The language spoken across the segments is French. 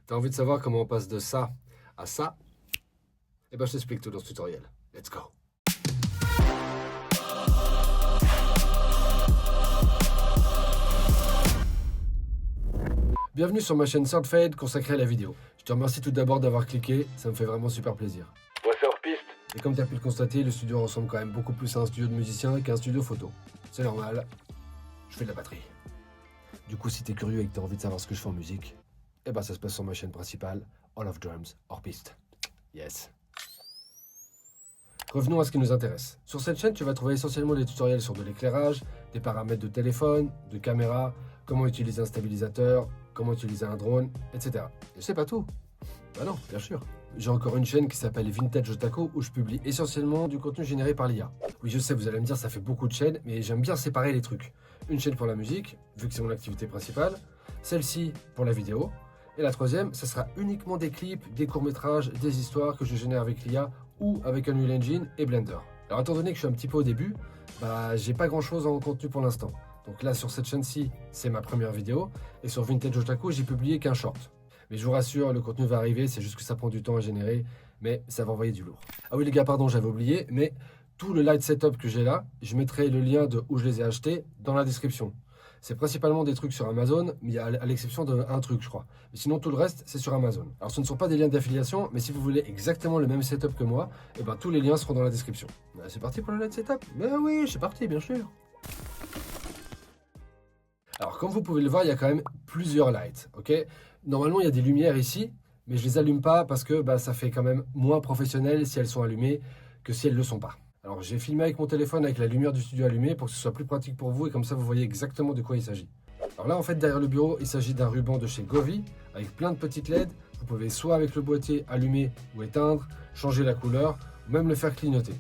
T'as envie de savoir comment on passe de ça à ça? Eh ben, je t'explique tout dans ce tutoriel. Let's go! Bienvenue sur ma chaîne SoundFade consacrée à la vidéo. Je te remercie tout d'abord d'avoir cliqué, ça me fait vraiment super plaisir. Ouais, c'est hors piste. Et comme tu as pu le constater, le studio ressemble quand même beaucoup plus à un studio de musicien qu'à un studio photo. C'est normal, je fais de la batterie. Du coup, si t'es curieux et que t'as envie de savoir ce que je fais en musique, eh ben ça se passe sur ma chaîne principale, All of Drums, hors piste. Yes. Revenons à ce qui nous intéresse. Sur cette chaîne, tu vas trouver essentiellement des tutoriels sur de l'éclairage, des paramètres de téléphone, de caméra, comment utiliser un stabilisateur, comment utiliser un drone, etc. Et c'est pas tout. Bah non, bien sûr. J'ai encore une chaîne qui s'appelle Vintage Otaku où je publie essentiellement du contenu généré par l'IA. Oui, je sais, vous allez me dire, ça fait beaucoup de chaînes, mais j'aime bien séparer les trucs. Une chaîne pour la musique, vu que c'est mon activité principale, celle-ci pour la vidéo, et la troisième, ce sera uniquement des clips, des courts-métrages, des histoires que je génère avec l'IA ou avec Unreal Engine et Blender. Alors étant donné que je suis un petit peu au début, bah j'ai pas grand-chose en contenu pour l'instant. Donc là, sur cette chaîne-ci, c'est ma première vidéo, et sur Vintage Otaku, j'ai publié qu'un short. Mais je vous rassure, le contenu va arriver, c'est juste que ça prend du temps à générer, mais ça va envoyer du lourd. Ah oui les gars, pardon, j'avais oublié, mais tout le light setup que j'ai là, je mettrai le lien de où je les ai achetés dans la description. C'est principalement des trucs sur Amazon, mais à l'exception d'un truc, je crois. Mais sinon, tout le reste, c'est sur Amazon. Alors, ce ne sont pas des liens d'affiliation, mais si vous voulez exactement le même setup que moi, eh ben, tous les liens seront dans la description. C'est parti pour le light setup? Ben oui, c'est parti, bien sûr. Alors, comme vous pouvez le voir, il y a quand même plusieurs lights, ok? Normalement, il y a des lumières ici, mais je les allume pas parce que bah, ça fait quand même moins professionnel si elles sont allumées que si elles ne le sont pas. Alors, j'ai filmé avec mon téléphone avec la lumière du studio allumée pour que ce soit plus pratique pour vous et comme ça, vous voyez exactement de quoi il s'agit. Alors là, en fait, derrière le bureau, il s'agit d'un ruban de chez Govee avec plein de petites LED. Vous pouvez soit avec le boîtier allumer ou éteindre, changer la couleur, ou même le faire clignoter.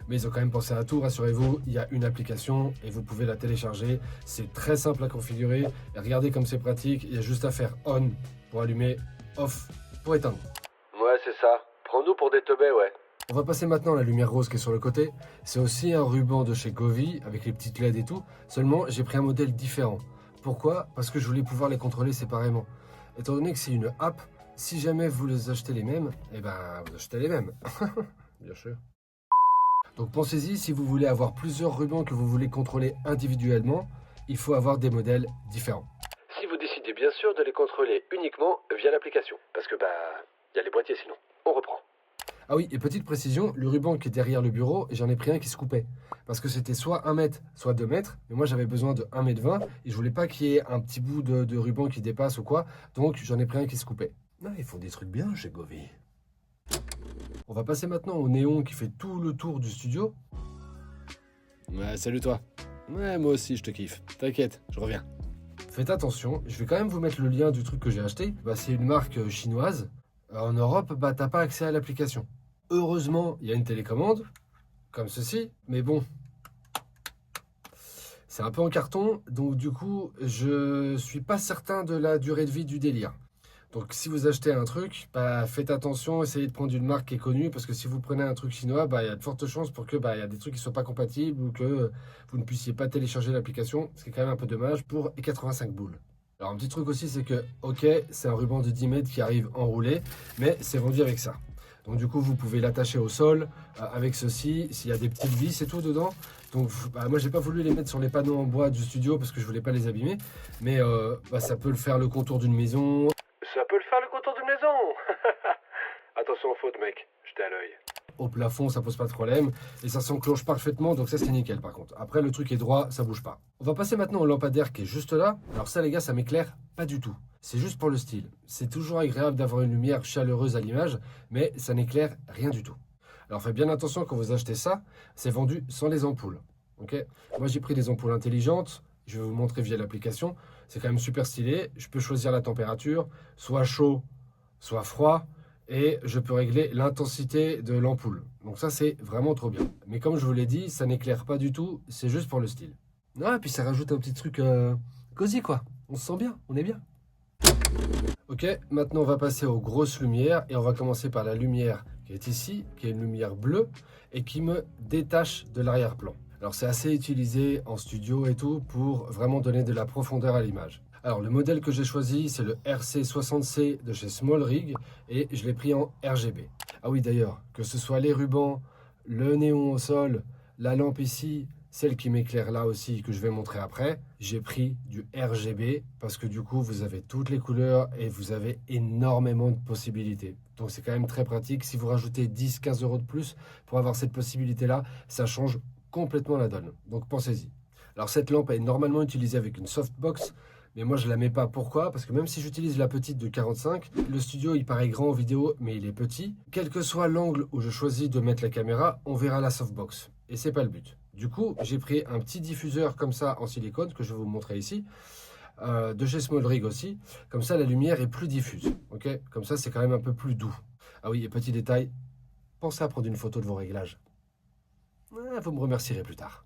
Mais ils ont quand même pensé à tout, rassurez-vous, il y a une application et vous pouvez la télécharger. C'est très simple à configurer. Et regardez comme c'est pratique, il y a juste à faire on pour allumer, off pour éteindre. Ouais, c'est ça. Prends-nous pour des teubés, ouais. On va passer maintenant à la lumière rose qui est sur le côté. C'est aussi un ruban de chez Govee avec les petites LED et tout. Seulement, j'ai pris un modèle différent. Pourquoi? Parce que je voulais pouvoir les contrôler séparément. Étant donné que c'est une app, si jamais vous les achetez les mêmes, eh ben vous achetez les mêmes. Bien sûr. Donc pensez-y, si vous voulez avoir plusieurs rubans que vous voulez contrôler individuellement, il faut avoir des modèles différents. Si vous décidez bien sûr de les contrôler uniquement via l'application. Parce que, il y a les boîtiers sinon. On reprend. Ah oui, et petite précision, le ruban qui est derrière le bureau, j'en ai pris un qui se coupait. Parce que c'était soit 1 mètre, soit 2 mètres. Mais moi, j'avais besoin de 1 mètre 20 et je voulais pas qu'il y ait un petit bout de ruban qui dépasse ou quoi. Donc, j'en ai pris un qui se coupait. Ah, ils font des trucs bien chez Govee. On va passer maintenant au néon qui fait tout le tour du studio. Ouais, salut toi. Ouais, moi aussi, je te kiffe. T'inquiète, je reviens. Faites attention, je vais quand même vous mettre le lien du truc que j'ai acheté. C'est une marque chinoise. En Europe, t'as pas accès à l'application. Heureusement, il y a une télécommande, comme ceci, mais bon, c'est un peu en carton, donc du coup, je suis pas certain de la durée de vie du délire. Donc si vous achetez un truc, faites attention, essayez de prendre une marque qui est connue, parce que si vous prenez un truc chinois, il y a de fortes chances pour que il y a des trucs qui ne soient pas compatibles ou que vous ne puissiez pas télécharger l'application, ce qui est quand même un peu dommage pour 85 boules. Alors un petit truc aussi, c'est que, ok, c'est un ruban de 10 mètres qui arrive enroulé, mais c'est vendu avec ça. Donc du coup, vous pouvez l'attacher au sol avec ceci, s'il y a des petites vis et tout dedans. Donc moi, j'ai pas voulu les mettre sur les panneaux en bois du studio parce que je voulais pas les abîmer, mais ça peut le faire le contour d'une maison. Ça peut le faire le contour d'une maison. Attention aux fautes, mec. J'étais à l'œil. Au plafond, ça pose pas de problème et ça s'enclenche parfaitement, donc ça c'est nickel par contre. Après le truc est droit, ça bouge pas. On va passer maintenant au lampadaire qui est juste là. Alors ça les gars, ça m'éclaire pas du tout. C'est juste pour le style. C'est toujours agréable d'avoir une lumière chaleureuse à l'image, mais ça n'éclaire rien du tout. Alors faites bien attention quand vous achetez ça, c'est vendu sans les ampoules. Ok? Moi j'ai pris des ampoules intelligentes, je vais vous montrer via l'application. C'est quand même super stylé. Je peux choisir la température, soit chaud, soit froid. Et je peux régler l'intensité de l'ampoule. Donc ça, c'est vraiment trop bien. Mais comme je vous l'ai dit, ça n'éclaire pas du tout, c'est juste pour le style. Ah, et puis ça rajoute un petit truc cosy, quoi. On se sent bien, on est bien. Ok, maintenant on va passer aux grosses lumières et on va commencer par la lumière qui est ici, qui est une lumière bleue et qui me détache de l'arrière-plan. Alors c'est assez utilisé en studio et tout pour vraiment donner de la profondeur à l'image. Alors, le modèle que j'ai choisi, c'est le RC60C de chez Smallrig et je l'ai pris en RGB. Ah oui, d'ailleurs, que ce soit les rubans, le néon au sol, la lampe ici, celle qui m'éclaire là aussi, que je vais montrer après, j'ai pris du RGB parce que du coup, vous avez toutes les couleurs et vous avez énormément de possibilités. Donc, c'est quand même très pratique. Si vous rajoutez 10-15 euros de plus pour avoir cette possibilité-là, ça change complètement la donne. Donc, pensez-y. Alors, cette lampe est normalement utilisée avec une softbox, mais moi je la mets pas. Pourquoi? Parce que même si j'utilise la petite de 45, le studio il paraît grand en vidéo, mais il est petit. Quel que soit l'angle où je choisis de mettre la caméra, on verra la softbox. Et c'est pas le but. Du coup, j'ai pris un petit diffuseur comme ça en silicone que je vais vous montrer ici, de chez Smallrig aussi. Comme ça, la lumière est plus diffuse. Ok? Comme ça, c'est quand même un peu plus doux. Ah oui, et petit détail, pensez à prendre une photo de vos réglages. Vous me remercierez plus tard.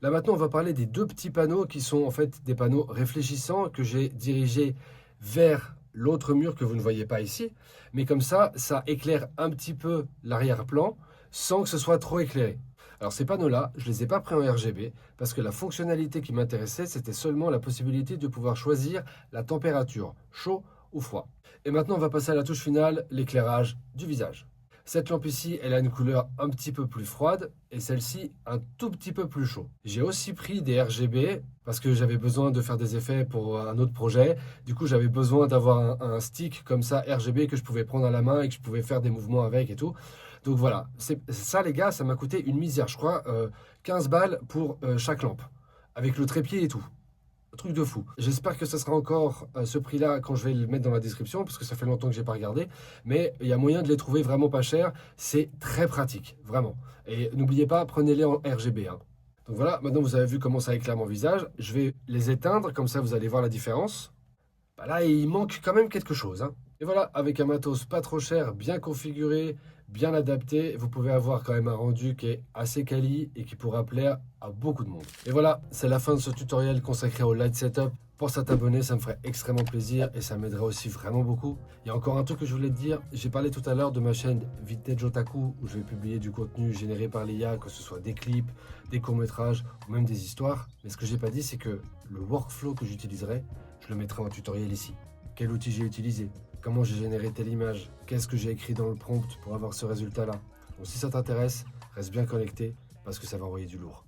Là maintenant, on va parler des deux petits panneaux qui sont en fait des panneaux réfléchissants que j'ai dirigés vers l'autre mur que vous ne voyez pas ici. Mais comme ça éclaire un petit peu l'arrière-plan sans que ce soit trop éclairé. Alors ces panneaux-là, je ne les ai pas pris en RGB parce que la fonctionnalité qui m'intéressait, c'était seulement la possibilité de pouvoir choisir la température, chaud ou froid. Et maintenant, on va passer à la touche finale, l'éclairage du visage. Cette lampe ici, elle a une couleur un petit peu plus froide et celle-ci un tout petit peu plus chaud. J'ai aussi pris des RGB parce que j'avais besoin de faire des effets pour un autre projet. Du coup, j'avais besoin d'avoir un stick comme ça RGB que je pouvais prendre à la main et que je pouvais faire des mouvements avec et tout. Donc voilà, ça les gars, ça m'a coûté une misère, je crois, 15 balles pour chaque lampe, avec le trépied et tout. Truc de fou. J'espère que ça sera encore ce prix-là quand je vais le mettre dans la description, parce que ça fait longtemps que j'ai pas regardé. Mais il y a moyen de les trouver vraiment pas chers. C'est très pratique, vraiment. Et n'oubliez pas, prenez-les en RGB. Hein. Donc voilà, maintenant vous avez vu comment ça éclaire mon visage. Je vais les éteindre, comme ça vous allez voir la différence. Bah là, il manque quand même quelque chose. Hein. Et voilà, avec un matos pas trop cher, bien configuré, bien adapté, vous pouvez avoir quand même un rendu qui est assez quali et qui pourra plaire à beaucoup de monde. Et voilà, c'est la fin de ce tutoriel consacré au light setup. Pense à t'abonner, ça me ferait extrêmement plaisir et ça m'aiderait aussi vraiment beaucoup. Il y a encore un truc que je voulais te dire, j'ai parlé tout à l'heure de ma chaîne Vintage Otaku où je vais publier du contenu généré par l'IA, que ce soit des clips, des courts-métrages ou même des histoires. Mais ce que j'ai pas dit, c'est que le workflow que j'utiliserai, je le mettrai en tutoriel ici. Quel outil j'ai utilisé? Comment j'ai généré telle image? Qu'est-ce que j'ai écrit dans le prompt pour avoir ce résultat-là? Donc si ça t'intéresse, reste bien connecté parce que ça va envoyer du lourd.